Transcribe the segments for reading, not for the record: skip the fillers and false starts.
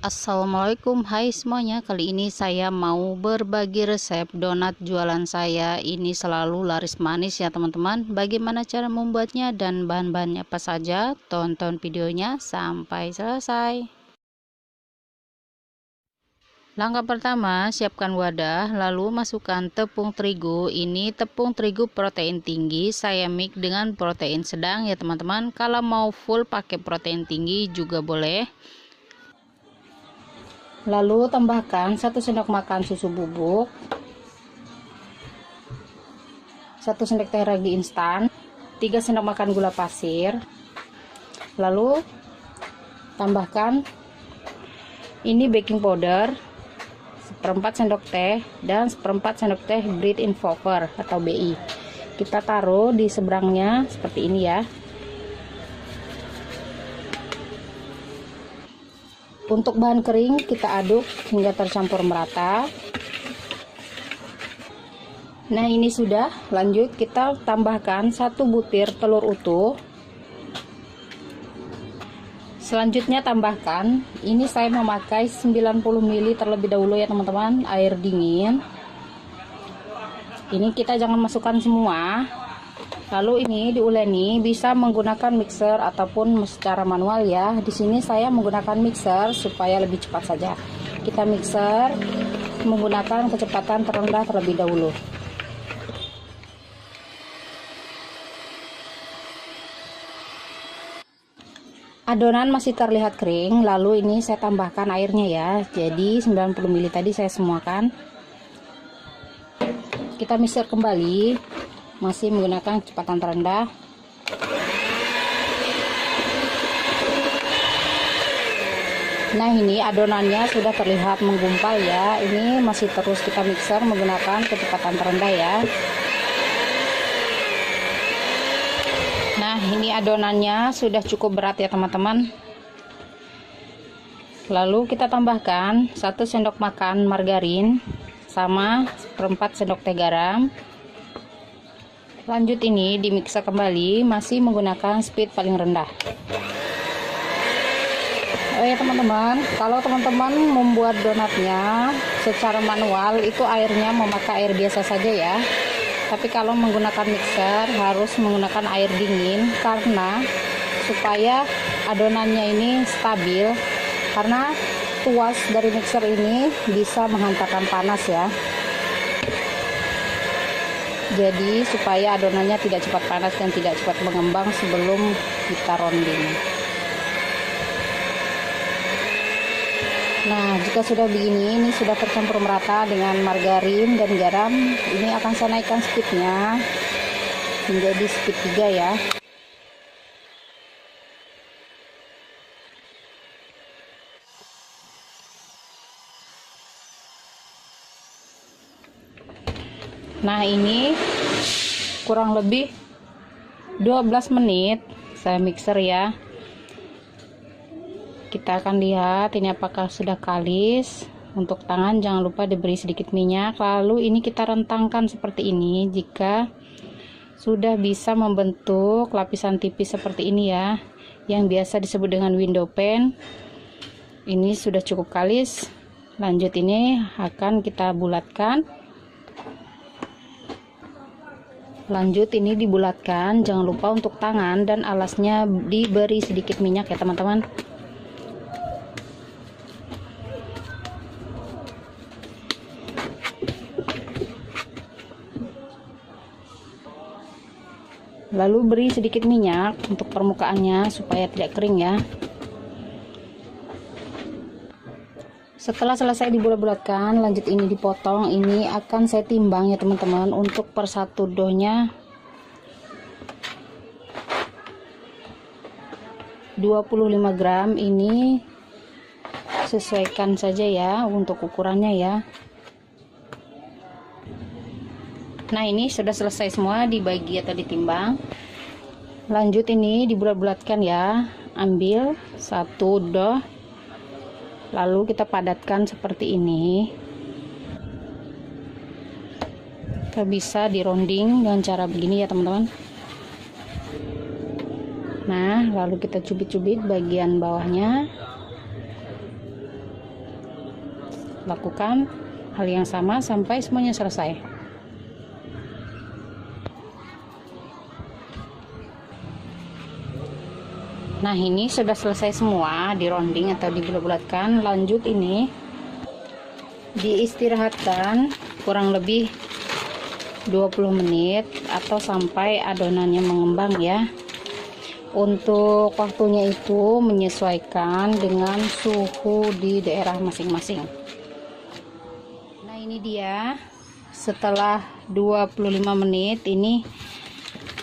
Assalamualaikum, hai semuanya. Kali ini saya mau berbagi resep donat jualan saya. Ini selalu laris manis ya teman-teman. Bagaimana cara membuatnya dan bahan-bahannya apa saja? Tonton videonya sampai selesai. Langkah pertama, siapkan wadah, lalu masukkan tepung terigu. Ini tepung terigu protein tinggi, saya mix dengan protein sedang ya teman-teman. Kalau mau full pakai protein tinggi juga boleh. Lalu tambahkan 1 sendok makan susu bubuk, 1 sendok teh ragi instan, 3 sendok makan gula pasir. Lalu tambahkan ini baking powder 1/4 sendok teh dan 1/4 sendok teh bread involver atau BI. Kita taruh di seberangnya seperti ini ya. Untuk bahan kering kita aduk hingga tercampur merata. Nah ini sudah. Lanjut kita tambahkan 1 butir telur utuh. Selanjutnya tambahkan, ini saya memakai 90 ml terlebih dahulu ya teman-teman, air dingin. Ini kita jangan masukkan semua. Lalu ini diuleni, bisa menggunakan mixer ataupun secara manual ya. Di sini saya menggunakan mixer supaya lebih cepat saja. Kita mixer menggunakan kecepatan terendah terlebih dahulu. Adonan masih terlihat kering, lalu ini saya tambahkan airnya ya. Jadi 90 ml tadi saya semuakan. Kita mixer kembali, masih menggunakan kecepatan terendah. Nah ini adonannya sudah terlihat menggumpal ya. Ini masih terus kita mixer menggunakan kecepatan terendah ya. Nah ini adonannya sudah cukup berat ya teman-teman. Lalu kita tambahkan 1 sendok makan margarin sama 1/4 sendok teh garam. Lanjut ini di mixer kembali, masih menggunakan speed paling rendah. Oh ya teman-teman, kalau teman-teman membuat donatnya secara manual itu airnya memakai air biasa saja ya. Tapi kalau menggunakan mixer harus menggunakan air dingin karena supaya adonannya ini stabil, karena tuas dari mixer ini bisa menghantarkan panas ya. Jadi supaya adonannya tidak cepat panas dan tidak cepat mengembang sebelum kita rounding. Nah jika sudah begini, ini sudah tercampur merata dengan margarin dan garam, ini akan saya naikkan speednya menjadi speed 3 ya. Nah ini kurang lebih 12 menit saya mixer ya. Kita akan lihat ini apakah sudah kalis. Untuk tangan jangan lupa diberi sedikit minyak. Lalu ini kita rentangkan seperti ini. Jika sudah bisa membentuk lapisan tipis seperti ini ya, yang biasa disebut dengan window pane, ini sudah cukup kalis. Lanjut ini akan kita bulatkan. Lanjut ini dibulatkan, jangan lupa untuk tangan dan alasnya diberi sedikit minyak ya teman-teman. Lalu beri sedikit minyak untuk permukaannya supaya tidak kering ya. Setelah selesai dibulat-bulatkan, lanjut ini dipotong. Ini akan saya timbang ya teman-teman. Untuk per 1 dohnya 25 gram. Ini sesuaikan saja ya untuk ukurannya ya. Nah ini sudah selesai semua dibagi atau ditimbang. Lanjut ini dibulat-bulatkan ya. Ambil 1 doh, lalu kita padatkan seperti ini. Kita bisa di rounding dengan cara begini ya teman-teman. Nah lalu kita cubit-cubit bagian bawahnya. Lakukan hal yang sama sampai semuanya selesai. Nah, ini sudah selesai semua, di rounding atau dibulat-bulatkan. Lanjut ini diistirahatkan kurang lebih 20 menit atau sampai adonannya mengembang ya. Untuk waktunya itu menyesuaikan dengan suhu di daerah masing-masing. Nah, ini dia setelah 25 menit ini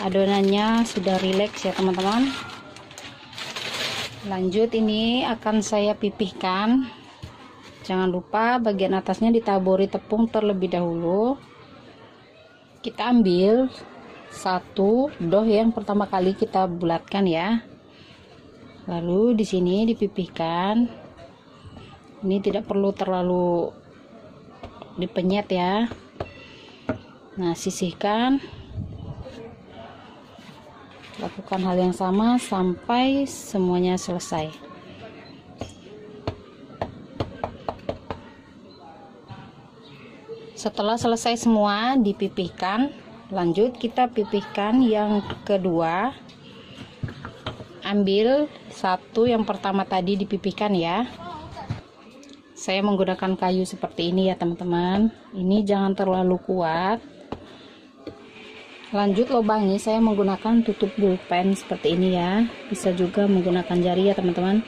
adonannya sudah rileks ya teman-teman. Lanjut ini akan saya pipihkan. Jangan lupa bagian atasnya ditaburi tepung terlebih dahulu. Kita ambil satu dough yang pertama kali kita bulatkan ya. Lalu di sini dipipihkan. Ini tidak perlu terlalu dipenyet ya. Nah, sisihkan. Lakukan hal yang sama sampai semuanya selesai. Setelah selesai semua dipipihkan, lanjut kita pipihkan yang kedua. Ambil satu yang pertama tadi dipipihkan ya. Saya menggunakan kayu seperti ini ya teman-teman. Ini jangan terlalu kuat. Lanjut lubangi, saya menggunakan tutup pulpen seperti ini ya. Bisa juga menggunakan jari ya teman-teman.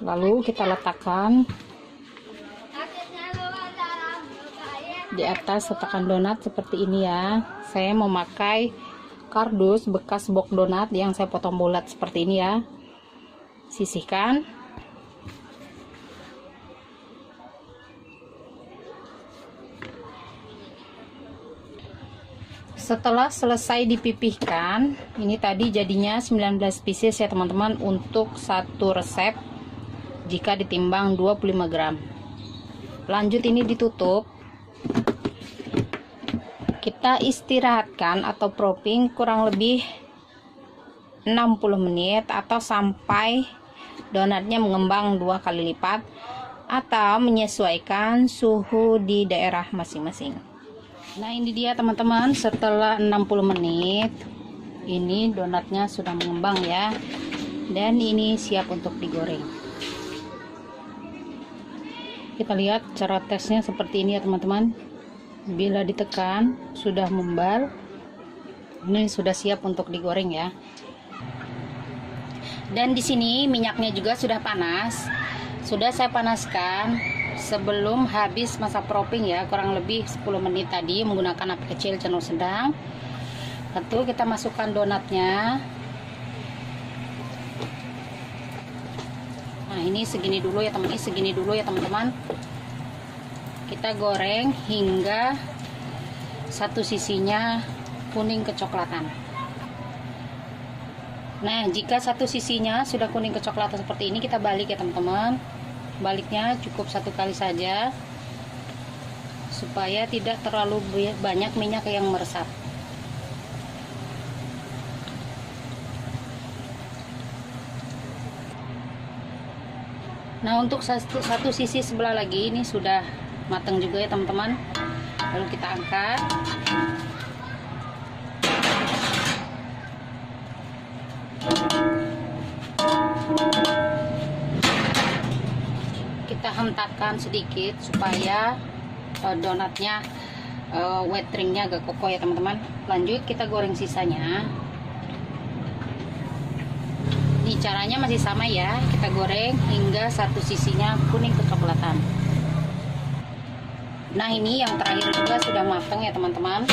Lalu kita letakkan di atas cetakan donat seperti ini ya. Saya memakai kardus bekas box donat yang saya potong bulat seperti ini ya. Sisihkan. Setelah selesai dipipihkan, ini tadi jadinya 19 pieces ya teman-teman untuk satu resep jika ditimbang 25 gram. Lanjut ini ditutup. Kita istirahatkan atau propping kurang lebih 60 menit atau sampai donatnya mengembang 2 kali lipat atau menyesuaikan suhu di daerah masing-masing. Nah, ini dia teman-teman, setelah 60 menit ini donatnya sudah mengembang ya, dan ini siap untuk digoreng. Kita lihat cara tesnya seperti ini ya teman-teman. Bila ditekan sudah membal, ini sudah siap untuk digoreng ya. Dan di sini minyaknya juga sudah panas, sudah saya panaskan sebelum habis masa propping ya, kurang lebih 10 menit tadi menggunakan api kecil channel sedang. Lalu kita masukkan donatnya. Nah, ini segini dulu ya teman-teman, segini dulu ya teman-teman. Kita goreng hingga satu sisinya kuning kecoklatan. Nah, jika satu sisinya sudah kuning kecoklatan seperti ini, kita balik ya teman-teman. Baliknya cukup satu kali saja supaya tidak terlalu banyak minyak yang meresap. Nah, untuk satu sisi sebelah lagi ini sudah matang juga ya teman-teman. Lalu kita angkat. Kita hentakkan sedikit supaya donatnya wetringnya agak kokoh ya teman-teman. Lanjut kita goreng sisanya. Ini caranya masih sama ya, kita goreng hingga satu sisinya kuning kecoklatan. Nah, ini yang terakhir juga sudah matang ya teman-teman.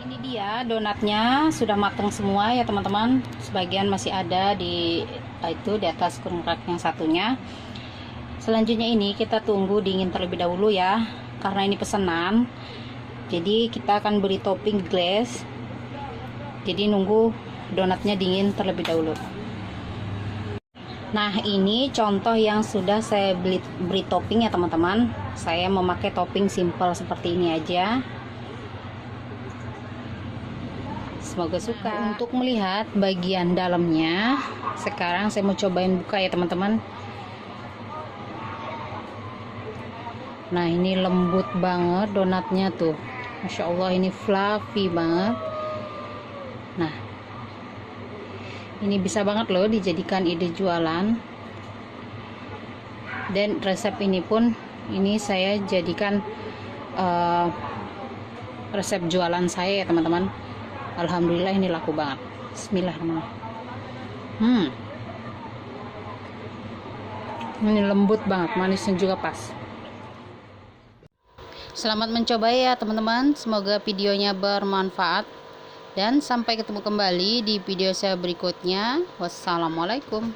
Ini dia donatnya sudah matang semua ya teman-teman. Sebagian masih ada di atas rak yang satunya. Selanjutnya ini kita tunggu dingin terlebih dahulu ya, karena ini pesanan. Jadi kita akan beri topping glaze. Jadi nunggu donatnya dingin terlebih dahulu. Nah, ini contoh yang sudah saya beri topping ya teman-teman. Saya memakai topping simple seperti ini aja. semoga suka. Untuk melihat bagian dalamnya, sekarang saya mau cobain buka ya teman-teman. Nah, ini lembut banget donatnya tuh, Masya Allah, ini fluffy banget. Nah, ini bisa banget loh dijadikan ide jualan. Dan resep ini pun ini saya jadikan resep jualan saya ya teman-teman. Alhamdulillah ini laku banget. Bismillahirrahmanirrahim. Ini lembut banget, manisnya juga pas. Selamat mencoba ya teman-teman, semoga videonya bermanfaat dan sampai ketemu kembali di video saya berikutnya. Wassalamualaikum.